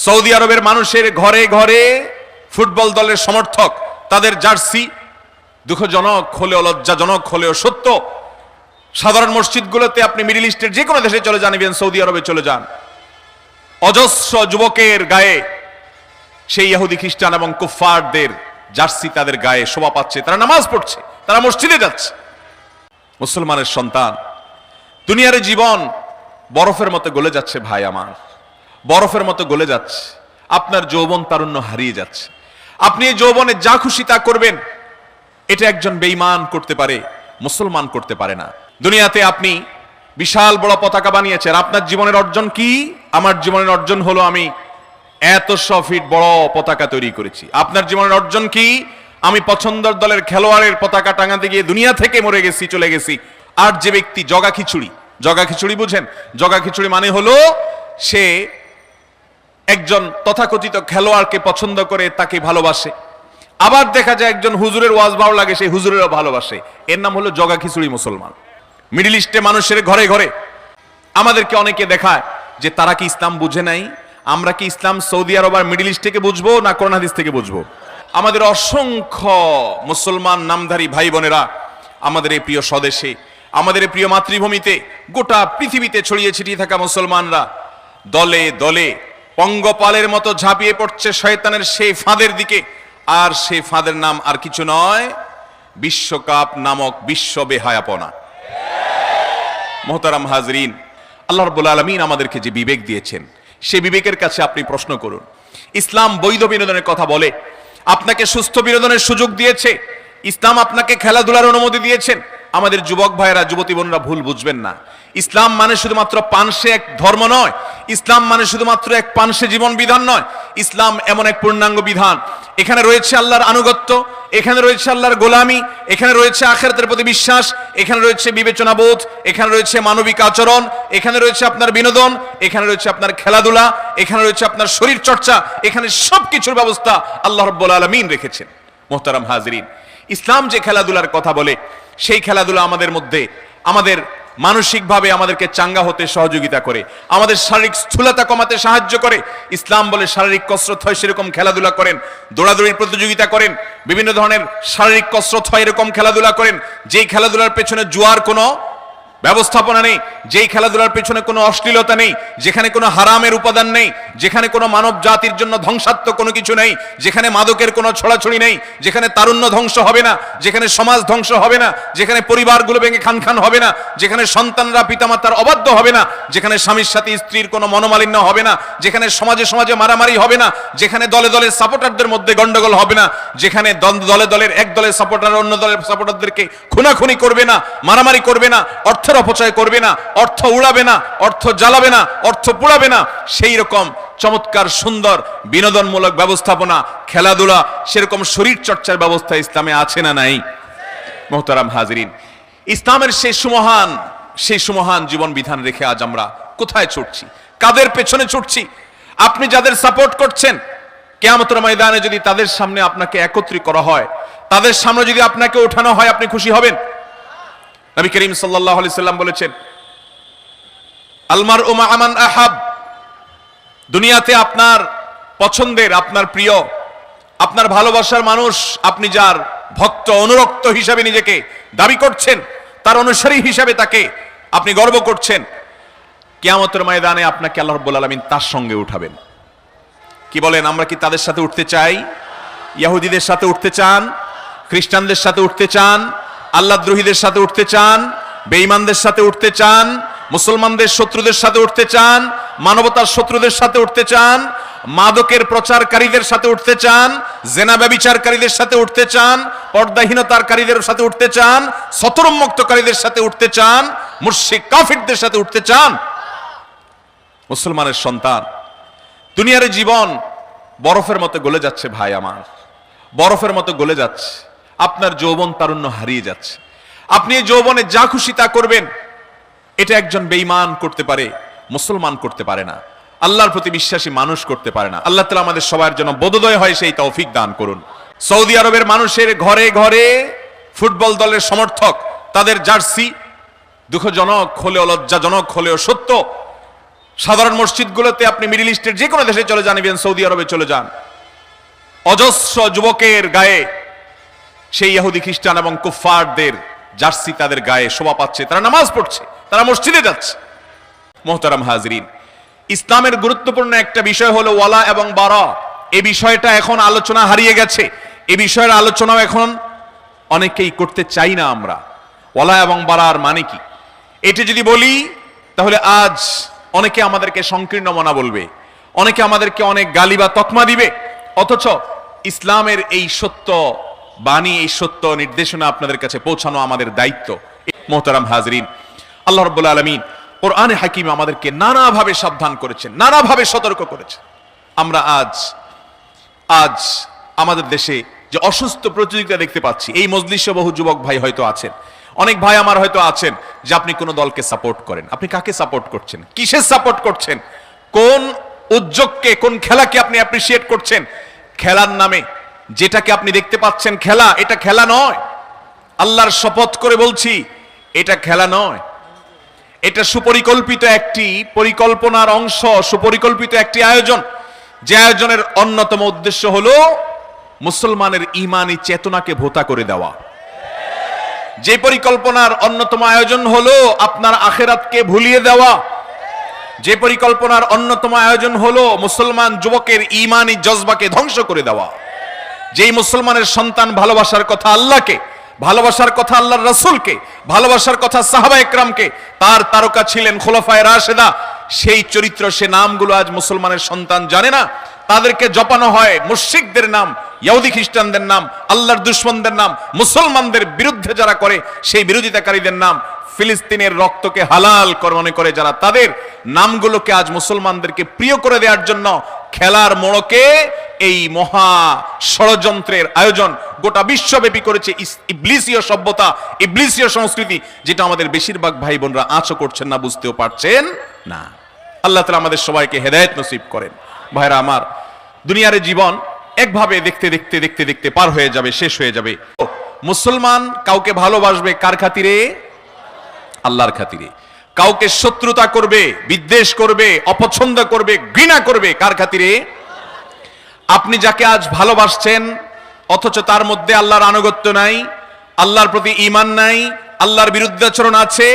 Saudi আরবের মানুষের ঘরে ঘরে ফুটবল দলের সমর্থক, তাদের জার্সি দুঃখজনক হলেও লজ্জাজনক হলেও সত্য। সাধারণ মসজিদগুলোতে আপনি মিডল ইস্টের যে কোনো দেশে চলে যান, ইভেন সৌদি আরবে চলে যান, অজস্র যুবকের গায়ে সেই ইহুদি খ্রিস্টান এবং কুফফারদের জার্সি তাদের গায়ে শোভা পাচ্ছে। তারা নামাজ পড়ছে, তারা মসজিদে যাচ্ছে। মুসলমানের সন্তান, দুনিয়ার জীবন বরফের মতো গলে যাচ্ছে ভাই আমার, বরফের মতো গলে যাচ্ছে। আপনার যৌবন তারুণ্য হারিয়ে যাচ্ছে। আপনি এই যৌবনে যা খুশি তা করবেন, এটা একজন বেঈমান করতে পারে, মুসলমান করতে পারে না। দুনিয়াতে আপনি বিশাল বড় পতাকা বানিয়েছেন, আপনার জীবনের অর্জন কি? আমার জীবনের অর্জন হলো আমি 100 ফিট বড় পতাকা তৈরি করেছি। আপনার জীবনের অর্জন কি? আমি পছন্দের দলের খেলোয়াড়ের পতাকা টাঙাতে গিয়ে দুনিয়া থেকে মরে গেছি, চলে গেছি। আর যে ব্যক্তি জগা খিচুড়ি, জগা খিচুড়ি বুঝেন? জগা খিচুড়ি মানে হলো সে একজন তথাকথিত খেলোয়াড়কে পছন্দ করে, তাকে ভালোবাসে। আবার দেখা যায় একজন হুজুরের ওয়াজ ভালো লাগে, সেই হুজুরেরও ভালোবাসে। এর নাম হলো জগা খিচুড়ি মুসলমান। মিডল ইস্টে মানুষের ঘরে ঘরে আমাদেরকে অনেকে দেখায় যে তারা কি ইসলাম বুঝে নাই। আমরা কি ইসলাম সৌদি আরব আর মিডল ইস্ট থেকে বুঝবো না কোরআন হাদিস থেকে বুঝবো? আমাদের অসংখ্য মুসলমান নামধারী ভাই বোনেরা আমাদের এই প্রিয় স্বদেশে, আমাদের এই প্রিয় মাতৃভূমিতে, গোটা পৃথিবীতে ছড়িয়ে ছিটিয়ে থাকা মুসলমানরা দলে দলে পঙ্গপালের মতো ঝাঁপিয়ে পড়ছে শয়তানের সেই ফাঁদের দিকে। আর সেই ফাঁদের নাম আর কিছু নয়, বিশ্বকাপ নামক বিশ্ব বেহায়াপনা। মোহতারাম হাজরিন, আল্লাহ রাব্বুল আলামিন আমাদেরকে যে বিবেক দিয়েছেন, সেই বিবেকের কাছে আপনি প্রশ্ন করুন। ইসলাম বৈধ বিনোদনের কথা বলে, আপনাকে সুস্থ বিনোদনের সুযোগ দিয়েছে। ইসলাম আপনাকে খেলাধুলার অনুমতি দিয়েছেন। আমাদের যুবক ভাইয়েরা, যুবতী বোনরা ভুল বুঝবেন না। ইসলাম মানে শুধুমাত্র পানসে এক ধর্ম নয়, ইসলাম মানে শুধুমাত্র এক পানসে জীবন বিধান নয়। ইসলাম এমন এক পূর্ণাঙ্গ বিধান, এখানে রয়েছে আল্লাহর আনুগত্য, এখানে রয়েছে আল্লাহর গোলামি, এখানে রয়েছে আখিরাতের প্রতি বিশ্বাস, এখানে রয়েছে বিবেচনাবোধ, এখানে রয়েছে মানবিক আচরণ, এখানে রয়েছে আপনার বিনোদন, এখানে রয়েছে আপনার খেলাধুলা, এখানে রয়েছে আপনার শরীর চর্চা। এখানে সবকিছুর ব্যবস্থা আল্লাহ রাব্বুল আলামিন রেখেছেন। মোহতারাম হাজরিন, ইসলাম যে খেলাধুলার কথা বলে, সেই খেলাধুলা আমাদের মধ্যে আমাদের মানসিকভাবে আমাদেরকে চাঙ্গা হতে সহযোগিতা করে, আমাদের শারীরিক স্থূলতা কমাতে সাহায্য করে। ইসলাম বলে শারীরিক কসরত হয়, সেরকম খেলাধুলা করেন। দৌড়াদৌড়ির প্রতিযোগিতা করেন, বিভিন্ন ধরনের শারীরিক কসরত হয়, এরকম খেলাধুলা করেন। যেই খেলাধুলার পেছনে জুয়ার কোনো ব্যবস্থাপনা নেই, যেই খেলাধুলার পেছনে কোনো অশ্লীলতা নেই, যেখানে কোনো হারামের উপাদান নেই, যেখানে কোনো মানব জাতির জন্য ধ্বংসাত্মক কোনো কিছু নেই, যেখানে মাদকের কোনো ছড়াছড়ি নেই, যেখানে তারুণ্য ধ্বংস হবে না, যেখানে সমাজ ধ্বংস হবে না, যেখানে পরিবারগুলো ভেঙে খান খান হবে না, যেখানে সন্তানরা পিতামাতার অবাধ্য হবে না, যেখানে স্বামীর সাথে স্ত্রীর কোনো মনোমালিন্য হবে না, যেখানে সমাজে সমাজে মারামারি হবে না, যেখানে দলে দলে সাপোর্টারদের মধ্যে গন্ডগোল হবে না, যেখানে দলে দলের এক দলের সাপোর্টার অন্য দলের সাপোর্টারদেরকে খুনাখুনি করবে না, মারামারি করবে না, অর্থের অপচয় করবে না, অর্থ উড়াবে না, অর্থ জ্বালাবে না, অর্থ পোড়াবে না, সেই রকম চমৎকার সুন্দর বিনোদনমূলক ব্যবস্থাপনা, খেলাধুলা, সেরকম শরীর চর্চার ব্যবস্থা ইসলামে আছে না নাই? মোহতারাম হাজরিন, ইসলামের সেই সুমহান জীবন বিধান রেখে আজ আমরা কোথায় ছুটছি, কাদের পেছনে ছুটছি? আপনি যাদের সাপোর্ট করছেন, কিয়ামতের ময়দানে যদি তাদের সামনে আপনাকে একত্রিত করা হয়, তাদের সামনে যদি আপনাকে ওঠানো হয়, আপনি খুশি হবেন? নবী করিম সাল্লাল্লাহু আলাইহি সাল্লাম বলেছেন, আল মারউ মা মান আহাব। দুনিয়াতে আপনার পছন্দের, আপনার প্রিয়, আপনার ভালোবাসার মানুষ, আপনি যার ভক্ত অনুরক্ত হিসাবে নিজেকে দাবি করছেন, তার অনুসারী হিসাবে তাকে আপনি গর্ব করছেন, কিয়ামতের ময়দানে আপনাকে আল্লাহ রাব্বুল আলামিন তার সঙ্গে উঠাবেন। কি বলেন, আমরা কি তাদের সাথে উঠতে চাই? ইহুদিদের সাথে উঠতে চান? খ্রিস্টানদের সাথে উঠতে চান? আল্লাহদ্রোহীদের সাথে উঠতে চান? বেঈমানদের সাথে উঠতে চান? মুসলমানদের শত্রুদের সাথে উঠতে চান? মানবতার শত্রুদের সাথে উঠতে চান? মাদকের প্রচারকারীদের সাথে উঠতে চান? জেনা ব্যভিচারকারীদের সাথে উঠতে চান? পর্দাহীনতাকারীদের সাথে উঠতে চান? সতরোন্মুক্তকারীদের সাথে উঠতে চান? মুশরিক কাফিরদের সাথে উঠতে চান? মুসলমানের সন্তান, দুনিয়ার জীবন বরফের মতো গলে যাচ্ছে ভাই আমার, বরফের মতো গলে যাচ্ছে। আপনার যৌবন তারুণ্য হারিয়ে যাচ্ছে। আপনি এই যৌবনে যা খুশি তা করবেন, এটা একজন বেঈমান করতে পারে, মুসলমান করতে পারে না। আল্লাহর প্রতি বিশ্বাসী মানুষ করতে পারে না। আল্লাহ তাআলা আমাদের সবার জন্য বোধোদয় হয় সেই তৌফিক দান করুন। সৌদি আরবের মানুষের ঘরে ঘরে ফুটবল দলের সমর্থক, তাদের জার্সি দুঃখজনক হলেও লজ্জাজনক হলেও সত্য। সাধারণ মসজিদগুলোতে আপনি মিডল ইস্টের যে কোনো দেশে চলে যান, ইভেন সৌদি আরবে চলে যান, অজস্র যুবকের গায়ে সেই ইহুদি খ্রিস্টান এবং কুফফারদের জার্সি তাদের গায়ে শোভা পাচ্ছে, তারা নামাজ পড়ছে, তারা মসজিদে যাচ্ছে। মোহতারাম হাজরিন, ইসলামের গুরুত্বপূর্ণ একটা বিষয় হলো ওয়ালা এবং বারা। এই বিষয়টা এখন আলোচনা হারিয়ে গেছে, এই বিষয়ের আলোচনাও এখন অনেকেই করতে চাই না আমরা। ওয়ালা এবং বারার মানে কি এটি যদি বলি তাহলে আজ অনেকে আমাদেরকে সংকীর্ণ মনা বলবে, অনেকে আমাদেরকে অনেক গালি বা তকমা দিবে। অথচ ইসলামের এই সত্য বাণী, এই সত্য নির্দেশনা আপনাদের কাছে পৌঁছানো আমাদের দায়িত্ব। মোহতারাম হাজরিন, আল্লাহ রাব্বুল আলামিন কোরআনে হাকিম আমাদেরকে নানাভাবে সাবধান করেছেন, নানাভাবে সতর্ক করেছেন। আমরা আজ আমাদের দেশে যে অসুস্থ প্রতিযোগিতা দেখতে পাচ্ছি, এই মজলিসে বহু যুবক ভাই হয়তো আছেন, অনেক ভাই আমার হয়তো আছেন যে আপনি কোন দলকে সাপোর্ট করেন। আপনি কাকে সাপোর্ট করছেন? কিসের সাপোর্ট করছেন? কোন উদ্যোগকে, কোন খেলাকে আপনি অ্যাপ্রিসিয়েট করছেন? খেলার নামে যেটাকে আপনি দেখতে পাচ্ছেন খেলা, এটা খেলা নয়। আল্লাহর শপথ করে বলছি, এটা খেলা নয়। এটা সুপরিকল্পিত একটি পরিকল্পনার অংশ, সুপরিকল্পিত একটি আয়োজন, যে আয়োজনের অন্যতম উদ্দেশ্য হলো মুসলমানের ঈমানি চেতনাকে ভোঁতা করে দেওয়া। যে পরিকল্পনার অন্যতম আয়োজন হলো আপনার আখিরাতকে ভুলিয়ে দেওয়া। যে পরিকল্পনার অন্যতম আয়োজন হলো মুসলমান যুবকের ঈমানি জজবাকে ধ্বংস করে দেওয়া। যেই মুসলমানের সন্তান ভালোবাসার কথা আল্লাহকে, ভালোবাসার কথা আল্লাহর রাসূলকে, ভালোবাসার কথা সাহাবা একরামকে, তার তারকা ছিলেন খুলাফায়ে রাশেদা, সেই চরিত্র, সে নামগুলো আজ মুসলমানের সন্তান জানে না। তাদেরকে জপানো হয় মুশরিকদের নাম, ইহুদি খ্রিস্টানদের নাম, আল্লাহর দুশমনদের নাম, মুসলমানদের বিরুদ্ধে যারা করে সেই বিরোধিতাকারীদের নাম, ফিলিস্তিনের রক্তকে হালাল মনে করে যারা, তাদের নামগুলোকে আজ মুসলমানদেরকে প্রিয় করে দেওয়ার জন্য খেলার মোড়কে এই মহা ষড়যন্ত্রের আয়োজন গোটা বিশ্বব্যাপী করেছে ইবলিসীয় সভ্যতা, ইবলিসীয় সংস্কৃতি, যেটা আমাদের বেশিরভাগ ভাই বোনরা আঁচও করছেন না, বুঝতেও পারছেন না। আল্লাহ তাআলা আমাদের সবাইকে হেদায়েত নসিব করেন। ভাইরা আমার, দুনিয়ার জীবন একভাবে দেখতে দেখতে দেখতে দেখতে পার হয়ে যাবে, শেষ হয়ে যাবে। মুসলমান কাউকে ভালোবাসবে কার খাতিরে? আল্লাহর খাতিরে। কাউকে শত্রুতা করবে, বিদ্বেষ করবে, অপছন্দ করবে, ঘৃণা করবে কার খাতিরে? আপনি যাকে আজ ভালোবাসছেন অথচ তার মধ্যে আল্লাহর আনুগত্য নাই, আল্লাহর প্রতি ঈমান নাই, আল্লাহর বিরুদ্ধাচরণ আছে,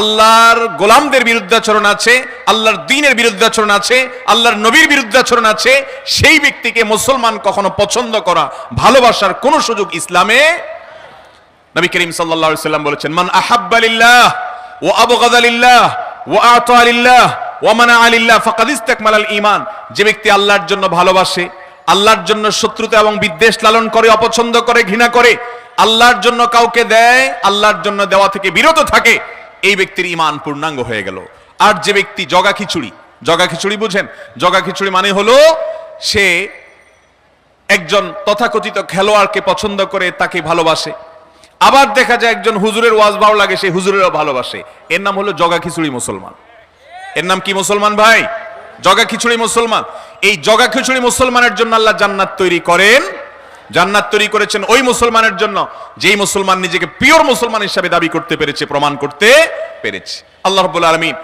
আল্লাহর গোলামদের বিরুদ্ধাচরণ আছে, আল্লাহর দ্বীনের বিরুদ্ধাচরণ আছে, আল্লাহর নবীর বিরুদ্ধাচরণ আছে, সেই ব্যক্তিকে মুসলমান কখনো পছন্দ করা, ভালোবাসার কোন সুযোগ ইসলামে। নবী করিম সাল্লাল্লাহু আলাইহি সাল্লাম বলেছেন, মান আহাব্বা লিল্লাহ ওয়া আবগাদা লিল্লাহ ওয়া আতা লিল্লাহ ওয়া মানা লিল্লাহ ফাকাদ ইসতাকমালাল ঈমান। যে ব্যক্তি আল্লাহর জন্য ভালোবাসে, আল্লাহর জন্য শত্রুতা এবং বিদ্বেষ লালন করে, অপছন্দ করে, ঘৃণা করে, আল্লাহর জন্য কাউকে দেয়, আল্লাহর জন্য দেওয়া থেকে বিরত থাকে, এই ব্যক্তির ঈমান পূর্ণাঙ্গ হয়ে গেল। আর যে ব্যক্তি জগা খিচুড়ি, জগা খিচুড়ি বুঝেন? জগা খিচুড়ি মানে হলো সে একজন তথাকথিত খেলোয়াড়কে পছন্দ করে, তাকে ভালোবাসে, আবার দেখা যায় একজন হুজুরের ওয়াজ ভালো লাগে, সেই হুজুরেরও ভালোবাসে, এর নাম হলো জগা খিচুড়ি মুসলমান। এর নাম কি মুসলমান ভাই? জগা খিচুড়ি মুসলমান। এই জগা খিচুড়ি মুসলমানের জন্য আল্লাহ জান্নাত তৈরি করেন। জান্নাত তৈরি করেছেন ওই মুসলমানের জন্য যেই মুসলমান নিজেকে পিওর মুসলমান হিসেবে দাবি করতে পেরেছে, প্রমাণ করতে পেরেছে। আল্লাহ রাব্বুল আলামিন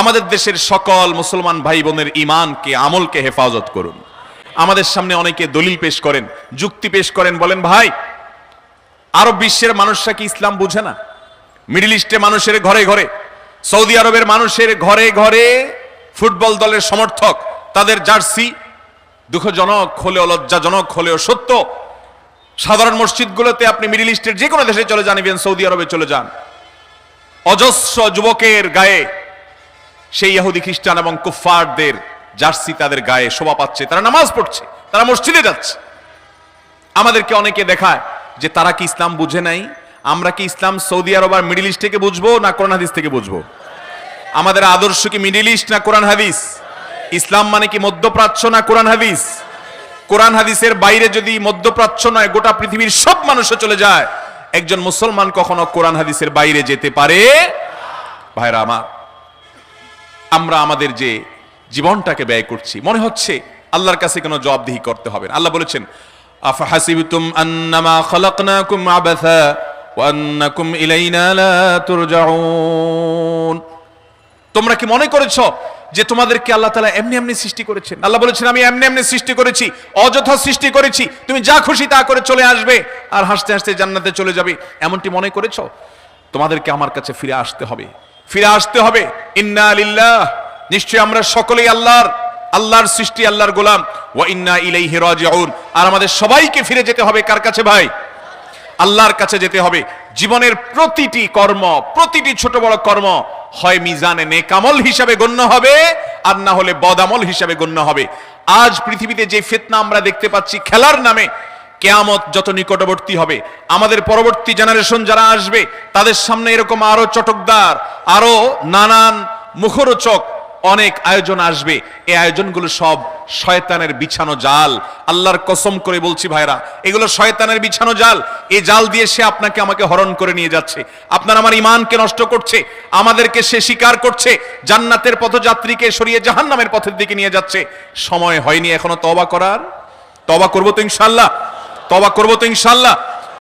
আমাদের দেশের সকল মুসলমান ভাই বোনের ঈমানকে, আমলকে হেফাজত করুন। আমাদের সামনে অনেকে দলিল পেশ করেন, যুক্তি পেশ করেন, বলেন ভাই আরব বিশ্বের মানুষরা কি ইসলাম বুঝে না? মিডল ইস্টে মানুষের ঘরে ঘরে, সৌদি আরবের মানুষের ঘরে ঘরে ফুটবল দলের সমর্থক, তাদের জার্সি, দুঃখজনক হলেও লজ্জাজনক হলেও সত্য, সাধারণ মসজিদগুলোতে আপনি মিডল ইস্টের যে কোনো দেশে চলে যান, ইভেন সৌদি আরবে চলে যান, অজস্র যুবকের গায়ে সেই ইহুদি খ্রিস্টান এবং কুফফারদের জার্সি তাদের গায়ে শোভা পাচ্ছে, তারা নামাজ পড়ছে, তারা মসজিদে যাচ্ছে। আমাদেরকে অনেকে দেখায় যে তারা কি ইসলাম বুঝে নাই। আমরা কি ইসলাম সৌদি আরব আর মিডল ইস্ট থেকে বুঝবো না কোরআন হাদিস থেকে বুঝবো? আমাদের আদর্শ কি মিডল ইস্ট না কোরআন হাদিস? ইসলাম মানে কি মধ্যপ্রাচ্য না কোরআন হাদিস? কোরআন হাদিসের বাইরে যদি মধ্যপ্রাচ্য নয় গোটা পৃথিবীর সব মানুষও চলে যায়, একজন মুসলমান কখনো কোরআন হাদিসের বাইরে যেতে পারে? ভাইরা আমার, আমরা আমাদের যে জীবনটাকে ব্যয় করছি মনে হচ্ছে আল্লাহর কাছে কোনো জবাবদিহি করতে হবে না। আল্লাহ বলেছেন, আফাহাসিবতুম আন্নামা খালাকনাকুম আবাসা ওয়া আন্নাকুম ইলাইনা লা তুরজাউন। তোমরা কি মনে করেছো যে তোমাদেরকে আল্লাহ তাআলা এমনি এমনি সৃষ্টি করেছেন। আল্লাহ বলেছেন আমি এমনি এমনি সৃষ্টি করেছি, অযথা সৃষ্টি করেছি, তুমি যা খুশি তা করে চলে আসবে আর হাসতে হাসতে জান্নাতে চলে যাবে, এমনটি মনে করেছো? তোমাদেরকে আমার কাছে ফিরে আসতে হবে, ফিরে আসতে হবে। ইন্না লিল্লাহ, নিশ্চয়ই আমরা সকলেই আল্লাহর সৃষ্টি, আল্লাহর গোলাম। ওয়া ইন্না ইলাইহি রাজিউন, আর আমাদের সবাইকে ফিরে যেতে হবে কার কাছে ভাই? আল্লাহর কাছে যেতে হবে। জীবনের প্রতিটি কর্ম, প্রতিটি ছোট বড় কর্ম হয় মিজানে নেক আমল হিসাবে গণ্য হবে, আর না হলে বদ আমল হিসাবে গণ্য হবে। আজ পৃথিবীতে যে ফিতনা আমরা দেখতে পাচ্ছি খেলার নামে, কিয়ামত যত নিকটবর্তী হবে, আমাদের পরবর্তী জেনারেশন যারা আসবে তাদের সামনে এরকম আরো চটকদার, আরো নানান মুখরোচক অনেক আয়োজন আসবে। এই আয়োজনগুলো সব শয়তানের বিছানো জাল। আল্লাহর কসম করে বলছি ভাইরা, এগুলো শয়তানের বিছানো জাল। এই জাল দিয়ে সে আপনাকে আমাকে হরণ করে নিয়ে যাচ্ছে, আপনার আমার ঈমানকে নষ্ট করছে, আমাদেরকে সে শিকার করছে, জান্নাতের পথযাত্রীকে সরিয়ে জাহান্নামের পথের দিকে নিয়ে যাচ্ছে। সময় হয়নি এখনো তওবা করার। তওবা করব তো ইনশাআল্লাহ, তওবা করব তো ইনশাআল্লাহ।